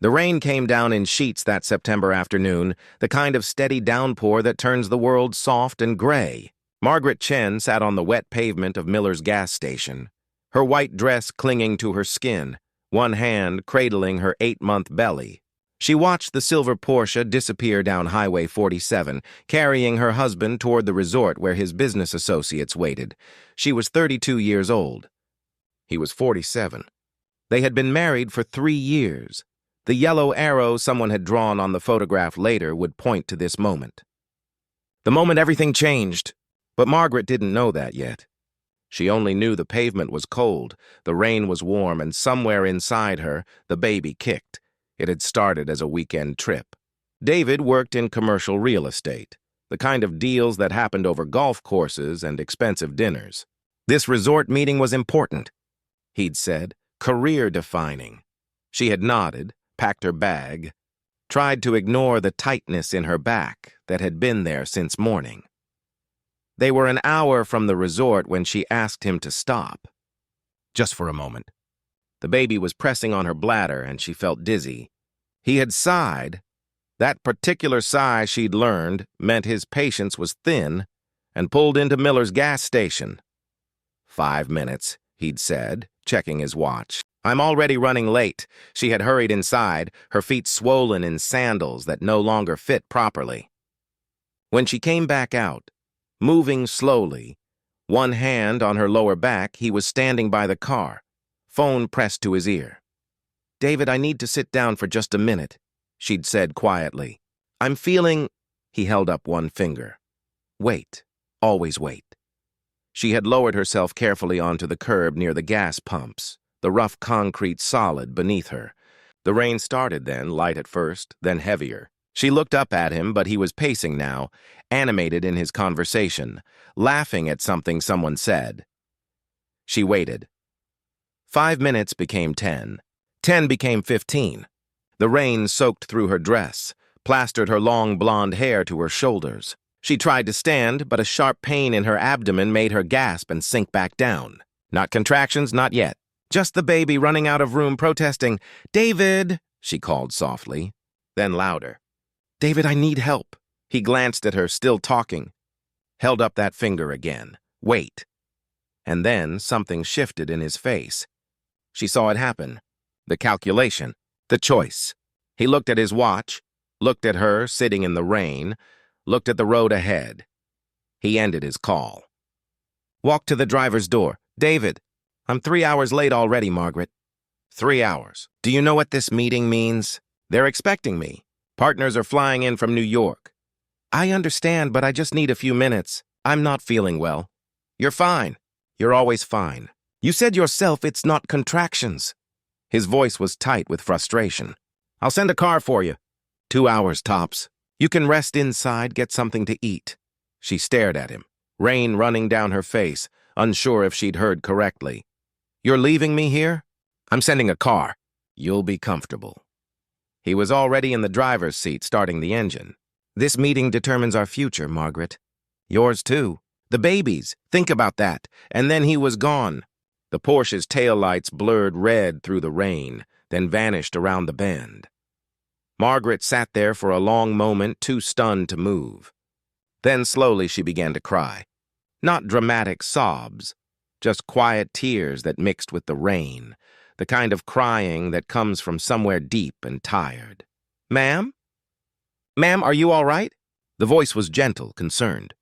The rain came down in sheets that September afternoon, the kind of steady downpour that turns the world soft and gray. Margaret Chen sat on the wet pavement of Miller's gas station, her white dress clinging to her skin, one hand cradling her 8-month belly. She watched the silver Porsche disappear down Highway 47, carrying her husband toward the resort where his business associates waited. She was 32 years old. He was 47. They had been married for 3 years. The yellow arrow someone had drawn on the photograph later would point to this moment. The moment everything changed, but Margaret didn't know that yet. She only knew the pavement was cold, the rain was warm, and somewhere inside her, the baby kicked. It had started as a weekend trip. David worked in commercial real estate, the kind of deals that happened over golf courses and expensive dinners. This resort meeting was important, he'd said, career-defining. She had nodded, packed her bag, tried to ignore the tightness in her back that had been there since morning. They were an hour from the resort when she asked him to stop. Just for a moment. The baby was pressing on her bladder and she felt dizzy. He had sighed. That particular sigh, she'd learned, meant his patience was thin, and pulled into Miller's gas station. 5 minutes, he'd said, checking his watch. I'm already running late. She had hurried inside, her feet swollen in sandals that no longer fit properly. When she came back out, moving slowly, one hand on her lower back, he was standing by the car, phone pressed to his ear. David, I need to sit down for just a minute, she'd said quietly. I'm feeling... He held up one finger. Wait. Always wait. She had lowered herself carefully onto the curb near the gas pumps, the rough concrete solid beneath her. The rain started then, light at first, then heavier. She looked up at him, but he was pacing now, animated in his conversation, laughing at something someone said. She waited. 5 minutes became 10. 10 became 15. The rain soaked through her dress, plastered her long blonde hair to her shoulders. She tried to stand, but a sharp pain in her abdomen made her gasp and sink back down. Not contractions, not yet. Just the baby running out of room protesting. David, she called softly, then louder. David, I need help. He glanced at her, still talking. Held up that finger again. Wait. And then something shifted in his face. She saw it happen. The calculation. The choice. He looked at his watch, looked at her sitting in the rain, looked at the road ahead. He ended his call. Walked to the driver's door. David, I'm 3 hours late already, Margaret. 3 hours. Do you know what this meeting means? They're expecting me. Partners are flying in from New York. I understand, but I just need a few minutes. I'm not feeling well. You're fine. You're always fine. You said yourself it's not contractions. His voice was tight with frustration. I'll send a car for you. 2 hours tops. You can rest inside, get something to eat. She stared at him, rain running down her face, unsure if she'd heard correctly. You're leaving me here? I'm sending a car. You'll be comfortable. He was already in the driver's seat, starting the engine. This meeting determines our future, Margaret. Yours too. The baby's. Think about that. And then he was gone. The Porsche's taillights blurred red through the rain, then vanished around the bend. Margaret sat there for a long moment, too stunned to move. Then slowly she began to cry. Not dramatic sobs, just quiet tears that mixed with the rain, the kind of crying that comes from somewhere deep and tired. Ma'am? Ma'am, are you all right? The voice was gentle, concerned.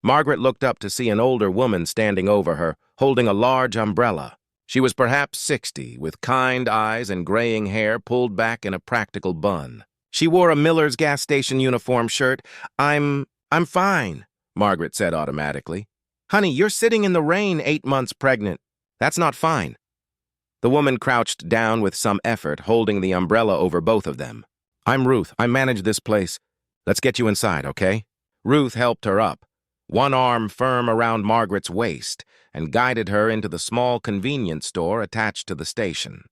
Margaret looked up to see an older woman standing over her, holding a large umbrella. She was perhaps 60, with kind eyes and graying hair pulled back in a practical bun. She wore a Miller's gas station uniform shirt. I'm fine, Margaret said automatically. Honey, you're sitting in the rain 8 months pregnant. That's not fine. The woman crouched down with some effort, holding the umbrella over both of them. I'm Ruth. I manage this place. Let's get you inside, okay? Ruth helped her up, one arm firm around Margaret's waist, and guided her into the small convenience store attached to the station.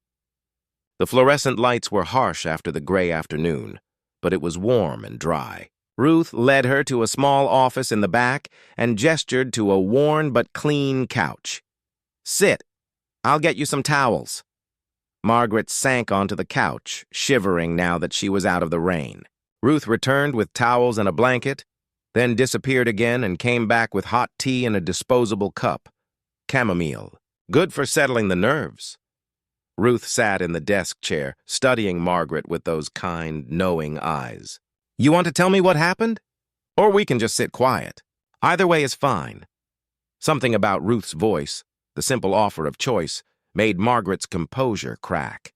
The fluorescent lights were harsh after the gray afternoon, but it was warm and dry. Ruth led her to a small office in the back and gestured to a worn but clean couch. Sit. I'll get you some towels. Margaret sank onto the couch, shivering now that she was out of the rain. Ruth returned with towels and a blanket, then disappeared again and came back with hot tea in a disposable cup. Chamomile. Good for settling the nerves. Ruth sat in the desk chair, studying Margaret with those kind, knowing eyes. You want to tell me what happened? Or we can just sit quiet. Either way is fine. Something about Ruth's voice, the simple offer of choice, made Margaret's composure crack.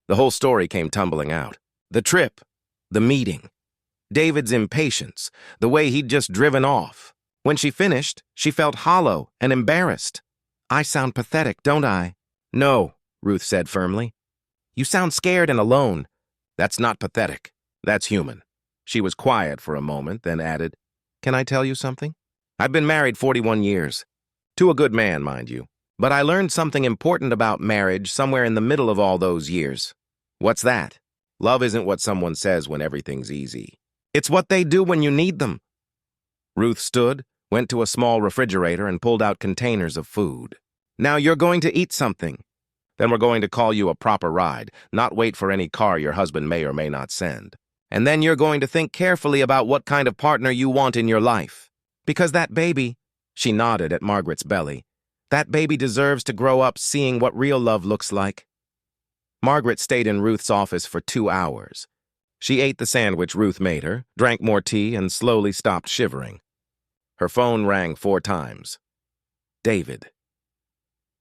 The whole story came tumbling out. The trip, the meeting, David's impatience, the way he'd just driven off. When she finished, she felt hollow and embarrassed. I sound pathetic, don't I? No, Ruth said firmly. You sound scared and alone. That's not pathetic. That's human. She was quiet for a moment, then added, Can I tell you something? I've been married 41 years. To a good man, mind you. But I learned something important about marriage somewhere in the middle of all those years. What's that? Love isn't what someone says when everything's easy. It's what they do when you need them. Ruth stood, went to a small refrigerator and pulled out containers of food. Now you're going to eat something. Then we're going to call you a proper ride, not wait for any car your husband may or may not send. And then you're going to think carefully about what kind of partner you want in your life. Because that baby, she nodded at Margaret's belly, that baby deserves to grow up seeing what real love looks like. Margaret stayed in Ruth's office for 2 hours. She ate the sandwich Ruth made her, drank more tea, and slowly stopped shivering. Her phone rang 4 times. David.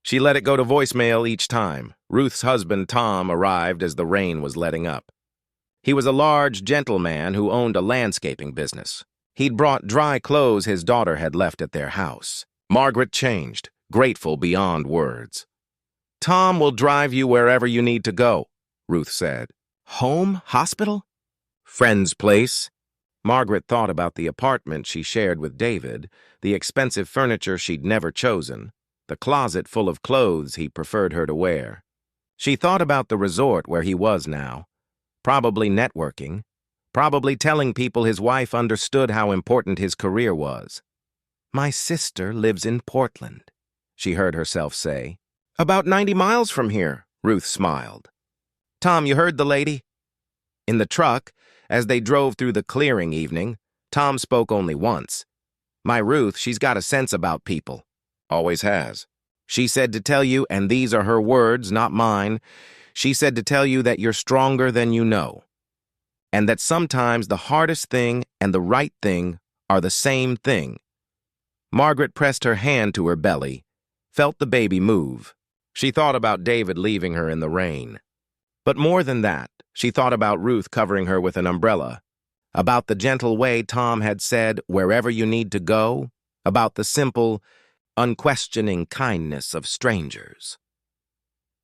She let it go to voicemail each time. Ruth's husband, Tom, arrived as the rain was letting up. He was a large, gentle man who owned a landscaping business. He'd brought dry clothes his daughter had left at their house. Margaret changed, grateful beyond words. Tom will drive you wherever you need to go, Ruth said. Home? Hospital? Friend's place? Margaret thought about the apartment she shared with David, the expensive furniture she'd never chosen, the closet full of clothes he preferred her to wear. She thought about the resort where he was now, probably networking, probably telling people his wife understood how important his career was. My sister lives in Portland, she heard herself say. About 90 miles from here, Ruth smiled. Tom, you heard the lady? In the truck, as they drove through the clearing evening, Tom spoke only once. My Ruth, she's got a sense about people. Always has. She said to tell you, and these are her words, not mine, she said to tell you that you're stronger than you know, and that sometimes the hardest thing and the right thing are the same thing. Margaret pressed her hand to her belly, felt the baby move. She thought about David leaving her in the rain. But more than that, she thought about Ruth covering her with an umbrella, about the gentle way Tom had said, wherever you need to go, about the simple, unquestioning kindness of strangers.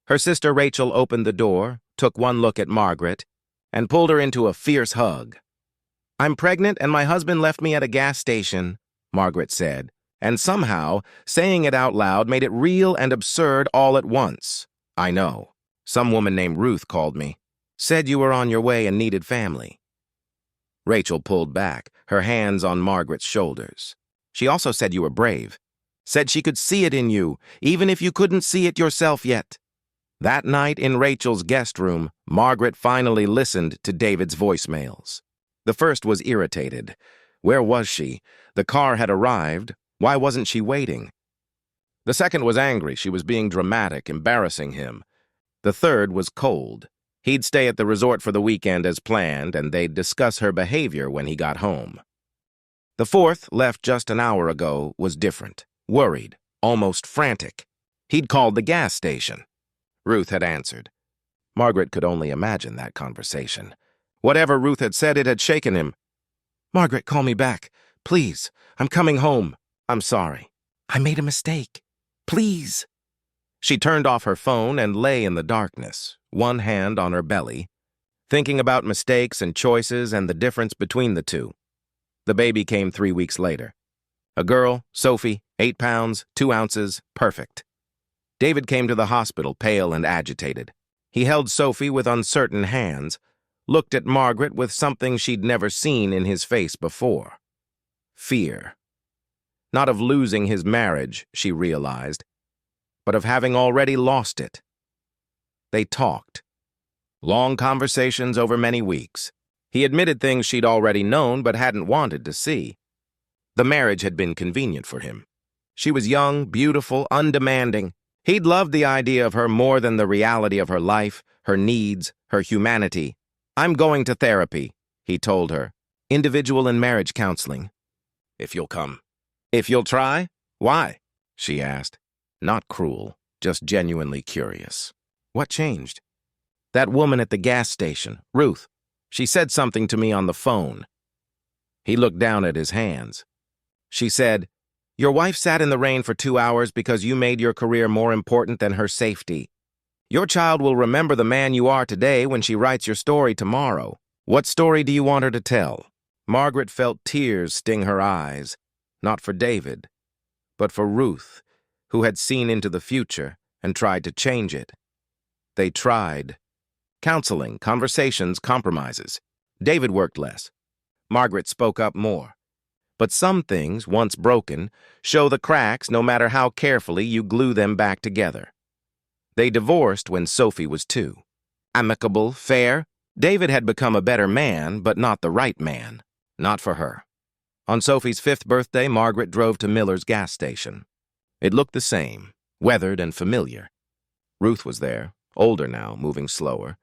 Her sister Rachel opened the door, took one look at Margaret, and pulled her into a fierce hug. I'm pregnant and my husband left me at a gas station, Margaret said, and somehow, saying it out loud made it real and absurd all at once. I know. Some woman named Ruth called me. Said you were on your way and needed family. Rachel pulled back, her hands on Margaret's shoulders. She also said you were brave. Said she could see it in you, even if you couldn't see it yourself yet. That night in Rachel's guest room, Margaret finally listened to David's voicemails. The first was irritated. Where was she? The car had arrived. Why wasn't she waiting? The second was angry. She was being dramatic, embarrassing him. The third was cold. He'd stay at the resort for the weekend as planned, and they'd discuss her behavior when he got home. The fourth, left just an hour ago, was different. Worried, almost frantic. He'd called the gas station. Ruth had answered. Margaret could only imagine that conversation. Whatever Ruth had said, it had shaken him. Margaret, call me back. Please, I'm coming home. I'm sorry. I made a mistake. Please. She turned off her phone and lay in the darkness, one hand on her belly, thinking about mistakes and choices and the difference between the two. The baby came 3 weeks later. A girl, Sophie, 8 pounds, 2 ounces, perfect. David came to the hospital, pale and agitated. He held Sophie with uncertain hands, looked at Margaret with something she'd never seen in his face before. Fear. Not of losing his marriage, she realized, but of having already lost it. They talked. Long conversations over many weeks. He admitted things she'd already known but hadn't wanted to see. The marriage had been convenient for him. She was young, beautiful, undemanding. He'd loved the idea of her more than the reality of her life, her needs, her humanity. "I'm going to therapy," he told her. "Individual and marriage counseling." "If you'll come." "If you'll try?" "Why?" she asked. Not cruel, just genuinely curious. What changed? "That woman at the gas station, Ruth. She said something to me on the phone." He looked down at his hands. "She said, 'Your wife sat in the rain for 2 hours because you made your career more important than her safety. Your child will remember the man you are today when she writes your story tomorrow.' What story do you want her to tell?" Margaret felt tears sting her eyes, not for David, but for Ruth, who had seen into the future and tried to change it. They tried. Counseling, conversations, compromises. David worked less. Margaret spoke up more. But some things, once broken, show the cracks no matter how carefully you glue them back together. They divorced when Sophie was 2. Amicable, fair. David had become a better man, but not the right man. Not for her. On Sophie's 5th birthday, Margaret drove to Miller's gas station. It looked the same, weathered and familiar. Ruth was there, older now, moving slower,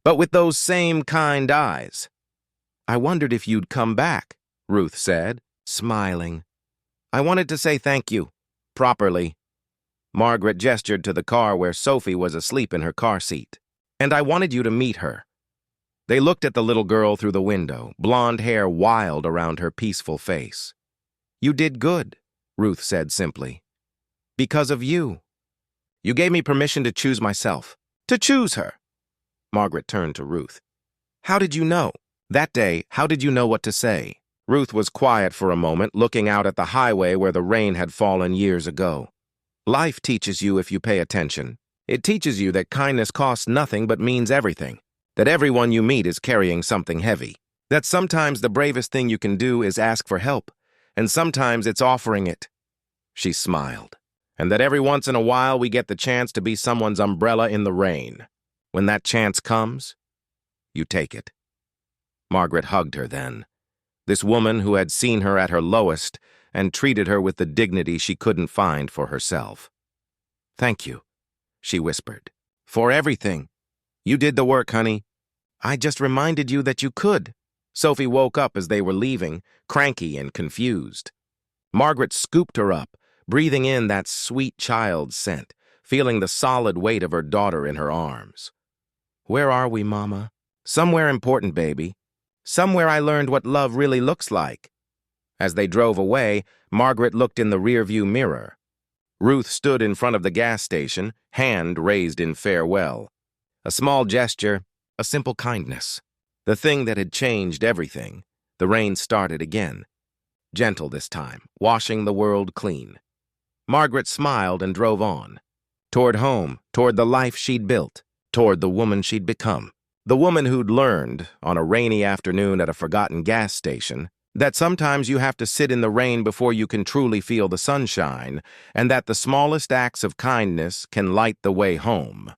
but with those same kind eyes. "I wondered if you'd come back," Ruth said, smiling. "I wanted to say thank you, properly." Margaret gestured to the car where Sophie was asleep in her car seat. "And I wanted you to meet her." They looked at the little girl through the window, blonde hair wild around her peaceful face. "You did good," Ruth said simply. "Because of you. You gave me permission to choose myself. To choose her." Margaret turned to Ruth. "How did you know? That day, how did you know what to say?" Ruth was quiet for a moment, looking out at the highway where the rain had fallen years ago. "Life teaches you if you pay attention. It teaches you that kindness costs nothing but means everything. That everyone you meet is carrying something heavy. That sometimes the bravest thing you can do is ask for help, and sometimes it's offering it." She smiled. "And that every once in a while we get the chance to be someone's umbrella in the rain. When that chance comes, you take it." Margaret hugged her then. This woman who had seen her at her lowest and treated her with the dignity she couldn't find for herself. "Thank you," she whispered. "For everything. You did the work, honey. I just reminded you that you could." Sophie woke up as they were leaving, cranky and confused. Margaret scooped her up, breathing in that sweet child scent, feeling the solid weight of her daughter in her arms. "Where are we, Mama?" "Somewhere important, baby. Somewhere I learned what love really looks like." As they drove away, Margaret looked in the rearview mirror. Ruth stood in front of the gas station, hand raised in farewell. A small gesture, a simple kindness. The thing that had changed everything. The rain started again. Gentle this time, washing the world clean. Margaret smiled and drove on. Toward home, toward the life she'd built, toward the woman she'd become. The woman who'd learned, on a rainy afternoon at a forgotten gas station, that sometimes you have to sit in the rain before you can truly feel the sunshine, and that the smallest acts of kindness can light the way home.